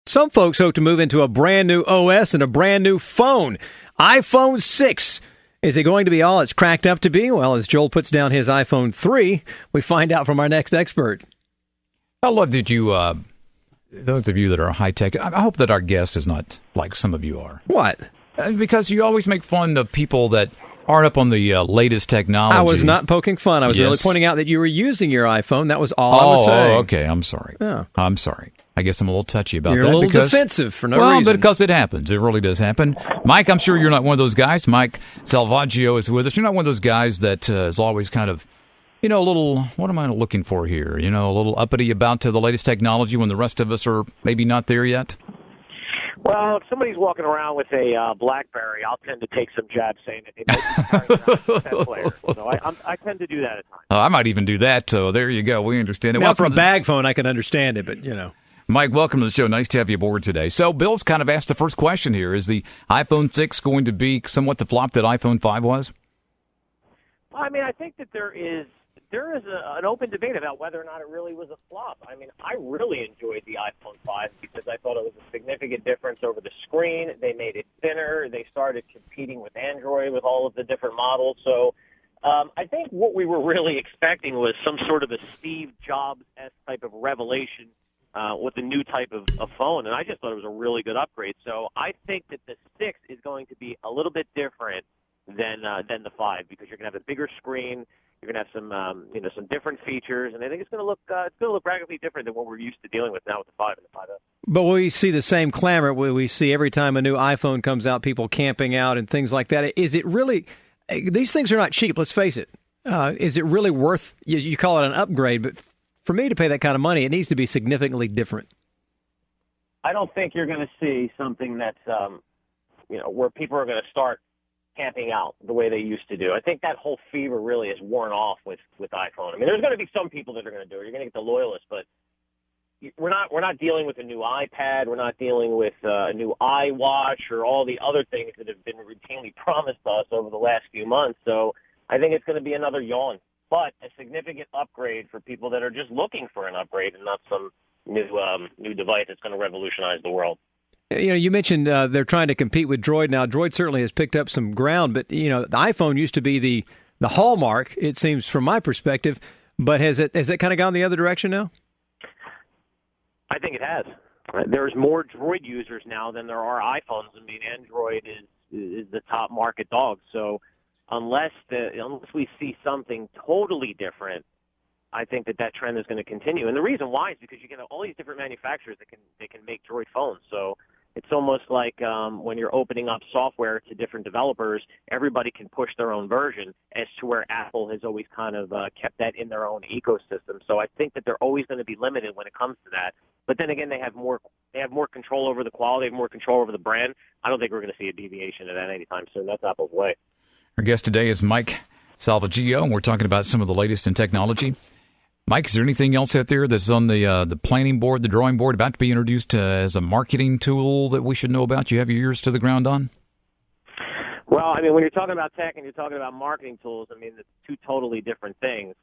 Some folks hope to move into a brand new OS and a brand new phone. iPhone 6. Is it going to be all it's cracked up to be? Well, as Joel puts down his iPhone 3, we find out from our next expert. I love that you, those of you that are high-tech, I hope that our guest is not like some of you are. What? Because you always make fun of people that aren't up on the latest technology. I was not poking fun. I was really pointing out that you were using your iPhone. That was all I was saying. Oh, okay. I'm sorry. Yeah. I'm sorry. I guess I'm a little touchy about You're that. You're a little because, defensive for no reason. Well, because it happens. It really does happen. Mike, I'm sure you're not one of those guys. Mike Salvaggio is with us. You're not one of those guys that is always kind of, a little, what am I looking for here? A little uppity about the latest technology when the rest of us are maybe not there yet? Well, if somebody's walking around with a BlackBerry, I'll tend to take some jabs saying that they might be carrying around 10 players. So I tend to do that at times. I might even do that, so there you go. We understand it. Now, for a bag phone, I can understand it, but, Mike, welcome to the show. Nice to have you aboard today. So Bill's kind of asked the first question here. Is the iPhone 6 going to be somewhat the flop that iPhone 5 was? Well, I think that there is an open debate about whether or not it really was a flop. I really enjoyed the iPhone 5 because I thought it was a significant difference over the screen. They made it thinner. They started competing with Android with all of the different models. So I think what we were really expecting was some sort of a Steve Jobs-esque type of revelation with a new type of phone, and I just thought it was a really good upgrade. So I think that the 6 is going to be a little bit different than the 5 because you're going to have a bigger screen. You're going to have some different features, and I think it's going to look radically different than what we're used to dealing with now with the 5 and the 5S. But we see the same clamor we see every time a new iPhone comes out, people camping out and things like that. Is it really? These things are not cheap. Let's face it. Is it really worth? You call it an upgrade, but for me to pay that kind of money, it needs to be significantly different. I don't think you're going to see something that's where people are going to start camping out the way they used to do. I think that whole fever really is worn off with iPhone. There's going to be some people that are going to do it. You're going to get the loyalists, but we're not dealing with a new iPad. We're not dealing with a new iWatch or all the other things that have been routinely promised to us over the last few months. So I think it's going to be another yawn, but a significant upgrade for people that are just looking for an upgrade and not some new device that's going to revolutionize the world. You mentioned they're trying to compete with Droid now. Droid certainly has picked up some ground, but the iPhone used to be the hallmark, it seems, from my perspective. But has it kind of gone the other direction now? I think it has. There's more Droid users now than there are iPhones. Android is the top market dog. So unless we see something totally different, I think that trend is going to continue. And the reason why is because you get all these different manufacturers that can make Droid phones. So it's almost like when you're opening up software to different developers, everybody can push their own version, as to where Apple has always kind of kept that in their own ecosystem. So I think that they're always going to be limited when it comes to that. But then again, they have more control over the quality, they have more control over the brand. I don't think we're going to see a deviation of that anytime soon. That's Apple's way. Our guest today is Mike Salvaggio, and we're talking about some of the latest in technology. Mike, is there anything else out there that's on the planning board, the drawing board, about to be introduced as a marketing tool that we should know about? You have your ears to the ground on? Well, when you're talking about tech and you're talking about marketing tools, it's two totally different things.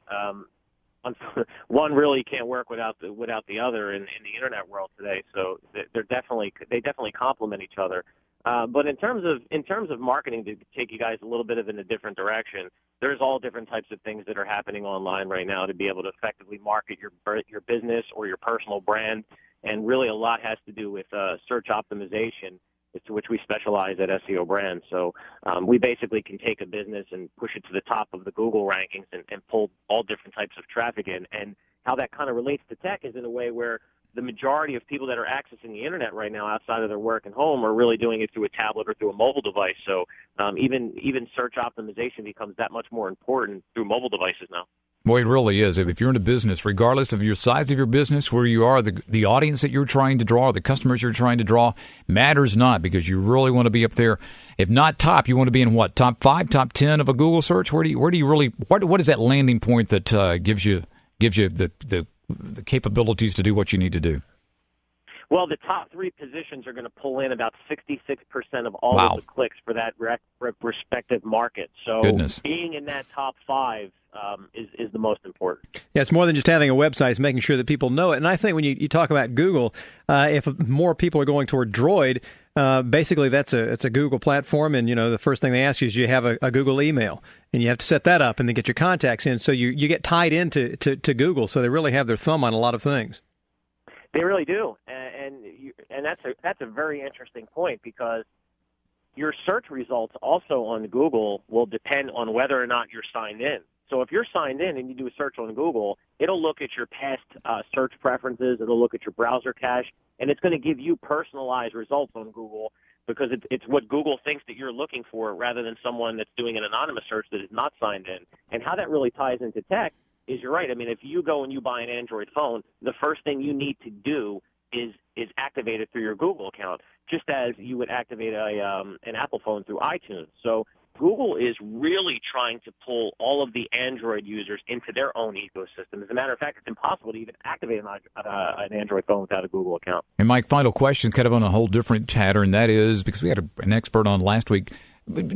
One really can't work without the other in the internet world today. So they definitely complement each other. But in terms of marketing, to take you guys a little bit in a different direction, there's all different types of things that are happening online right now to be able to effectively market your business or your personal brand. And really a lot has to do with search optimization, to which we specialize at SEO Brand. So we basically can take a business and push it to the top of the Google rankings and pull all different types of traffic in. And how that kind of relates to tech is in a way where the majority of people that are accessing the internet right now outside of their work and home are really doing it through a tablet or through a mobile device. So even search optimization becomes that much more important through mobile devices now. Boy, it really is. If you're in a business, regardless of your size of your business, where you are, the audience that you're trying to draw, the customers you're trying to draw, matters not, because you really want to be up there. If not top, you want to be in what, top 5, top 10 of a Google search? Where do you really? What is that landing point that gives you the capabilities to do what you need to do? Well, the top 3 positions are going to pull in about 66% of all Wow. of the clicks for that respective market. So Goodness. being in that top 5 is the most important. Yeah, it's more than just having a website. It's making sure that people know it. And I think when you talk about Google, if more people are going toward Droid, basically it's a Google platform. And, the first thing they ask you is you have a Google email. And you have to set that up and then get your contacts in. So you get tied into to Google. So they really have their thumb on a lot of things. They really do. And that's a very interesting point, because your search results also on Google will depend on whether or not you're signed in. So if you're signed in and you do a search on Google, it'll look at your past search preferences, it'll look at your browser cache, and it's going to give you personalized results on Google, because it's what Google thinks that you're looking for, rather than someone that's doing an anonymous search that is not signed in. And how that really ties into tech is, you're right. I mean, if you go and you buy an Android phone, the first thing you need to do is activate it through your Google account, just as you would activate an Apple phone through iTunes. So Google is really trying to pull all of the Android users into their own ecosystem. As a matter of fact, it's impossible to even activate an Android phone without a Google account. And Mike, final question, kind of on a whole different pattern. That is, because we had an expert on last week,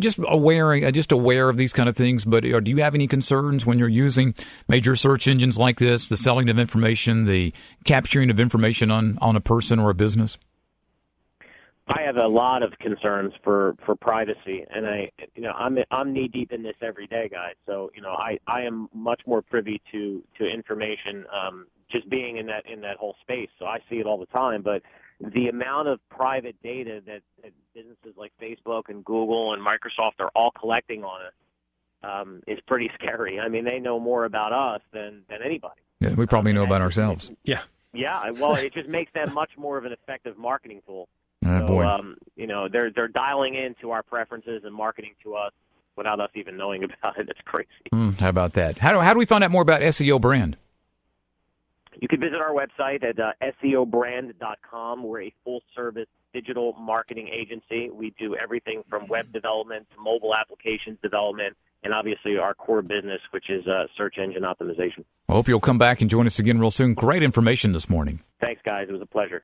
just aware of these kind of things. But do you have any concerns when you're using major search engines like this, the selling of information, the capturing of information on a person or a business? I have a lot of concerns for privacy, and I'm knee deep in this every day, guys. So I am much more privy to information just being in that whole space. So I see it all the time. But the amount of private data that businesses like Facebook and Google and Microsoft are all collecting on us is pretty scary. I mean, they know more about us than anybody. Yeah, we probably know about ourselves. Yeah. Yeah. Well, it just makes them much more of an effective marketing tool. Boy. They're dialing into our preferences and marketing to us without us even knowing about it. It's crazy. How about that? How do we find out more about SEO Brand? You can visit our website at SEObrand.com. We're a full-service digital marketing agency. We do everything from web development to mobile applications development, and obviously our core business, which is search engine optimization. I hope you'll come back and join us again real soon. Great information this morning. Thanks, guys. It was a pleasure.